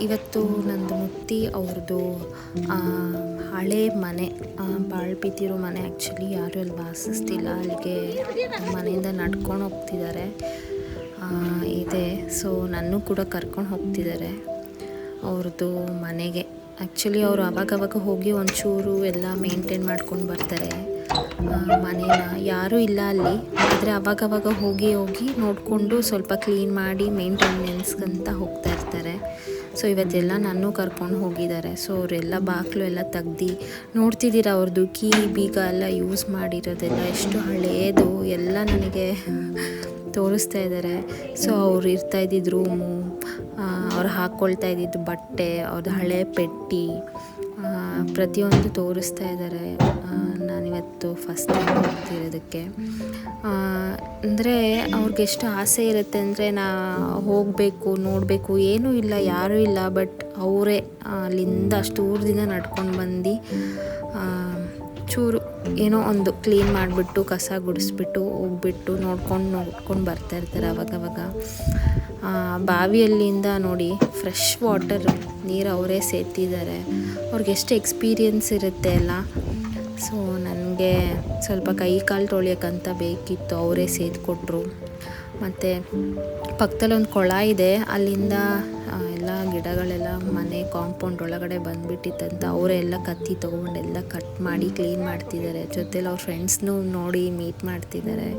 ಇವತ್ತು ನಂದು ಮುತ್ತಿ ಅವ್ರದ್ದು ಹಳೆ ಮನೆ ಬಾಳು ಬಿದ್ದಿರೋ ಮನೆ. ಆ್ಯಕ್ಚುಲಿ ಯಾರೂ ಅಲ್ಲಿ ವಾಸಿಸ್ತಿಲ್ಲ, ಅಲ್ಲಿಗೆ ಮನೆಯಿಂದ ನಡ್ಕೊಂಡು ಹೋಗ್ತಿದ್ದಾರೆ ಇದೆ. ಸೊ ನನ್ನೂ ಕೂಡ ಕರ್ಕೊಂಡು ಹೋಗ್ತಿದ್ದಾರೆ ಅವ್ರದ್ದು ಮನೆಗೆ. ಆ್ಯಕ್ಚುಲಿ ಅವರು ಅವಾಗವಾಗ ಹೋಗಿ ಒಂಚೂರು ಎಲ್ಲ ಮೇಂಟೈನ್ ಮಾಡ್ಕೊಂಡು ಬರ್ತಾರೆ ಮನೇನ. ಯಾರೂ ಇಲ್ಲ ಅಲ್ಲಿ, ಆದರೆ ಅವಾಗವಾಗ ಹೋಗಿ ನೋಡಿಕೊಂಡು ಸ್ವಲ್ಪ ಕ್ಲೀನ್ ಮಾಡಿ ಮೇಂಟೆನೆನ್ಸ್ಗಂತ ಹೋಗ್ತಾ ಇರ್ತಾರೆ. ಸೊ ಇವತ್ತೆಲ್ಲ ನನ್ನೂ ಕರ್ಕೊಂಡು ಹೋಗಿದ್ದಾರೆ. ಸೊ ಅವರೆಲ್ಲ ಬಾಗಿಲು ಎಲ್ಲ ತೆಗ್ದು ನೋಡ್ತಿದ್ದೀರ, ಅವ್ರದ್ದು ಕೀ ಬೀಗ ಎಲ್ಲ ಯೂಸ್ ಮಾಡಿರೋದೆಲ್ಲ ಎಷ್ಟು ಹಳೆಯದು ಎಲ್ಲ ನನಗೆ ತೋರಿಸ್ತಾ ಇದ್ದಾರೆ. ಸೊ ಅವ್ರು ಇರ್ತಾ ಇದ್ದಿದ್ದು ರೂಮು, ಅವ್ರು ಹಾಕ್ಕೊಳ್ತಾ ಇದ್ದಿದ್ದು ಬಟ್ಟೆ, ಅವ್ರದ್ದು ಹಳೆ ಪೆಟ್ಟಿ, ಪ್ರತಿಯೊಂದು ತೋರಿಸ್ತಾ ಇದ್ದಾರೆ. ನಾನಿವತ್ತು ಫಸ್ಟ್ ಟೈಮ್ ಹೋಗ್ತಿರೋದಕ್ಕೆ. ಅಂದರೆ ಅವ್ರಿಗೆಷ್ಟು ಆಸೆ ಇರುತ್ತೆ ಅಂದರೆ ಹೋಗಬೇಕು, ನೋಡಬೇಕು. ಏನೂ ಇಲ್ಲ, ಯಾರೂ ಇಲ್ಲ, ಬಟ್ ಅವರೇ ಅಲ್ಲಿಂದ ಅಷ್ಟು ದೂರದಿಂದ ನಡ್ಕೊಂಡು ಬಂದು ಚೂರು ಏನೋ ಒಂದು ಕ್ಲೀನ್ ಮಾಡಿಬಿಟ್ಟು ಕಸ ಗುಡಿಸ್ಬಿಟ್ಟು ಹೋಗ್ಬಿಟ್ಟು ನೋಡ್ಕೊಂಡು ಬರ್ತಾಯಿರ್ತಾರೆ ಅವಾಗವಾಗ. ಬಾವಿಯಲ್ಲಿಂದ ನೋಡಿ ಫ್ರೆಶ್ ವಾಟರ್ ನೀರು ಅವರೇ ಸೇದ್ತಿದ್ದಾರೆ. ಅವ್ರಿಗೆ ಎಷ್ಟು ಎಕ್ಸ್ಪೀರಿಯನ್ಸ್ ಇರುತ್ತೆ ಅಲ್ಲ. ಸೊ ನನಗೆ ಸ್ವಲ್ಪ ಕೈ ಕಾಲು ತೊಳೆಯೋಕ್ಕಂತ ಬೇಕಿತ್ತು, ಅವರೇ ಸೇದ್ಕೊಟ್ರು. ಮತ್ತು ಪಕ್ಕದಲ್ಲಿ ಒಂದು ಕೊಳ ಇದೆ, ಅಲ್ಲಿಂದ ಎಲ್ಲ ಗಿಡಗಳೆಲ್ಲ ಮನೆ ಕಾಂಪೌಂಡ್ ಒಳಗಡೆ ಬಂದುಬಿಟ್ಟಿತ್ತಂತ ಅವರೇ ಎಲ್ಲ ಕತ್ತಿ ತೊಗೊಂಡೆಲ್ಲ ಕಟ್ ಮಾಡಿ ಕ್ಲೀನ್ ಮಾಡ್ತಿದ್ದಾರೆ. ಜೊತೆಲಿ ಅವ್ರ ಫ್ರೆಂಡ್ಸ್ನೂ ನೋಡಿ ಮೀಟ್ ಮಾಡ್ತಿದ್ದಾರೆ.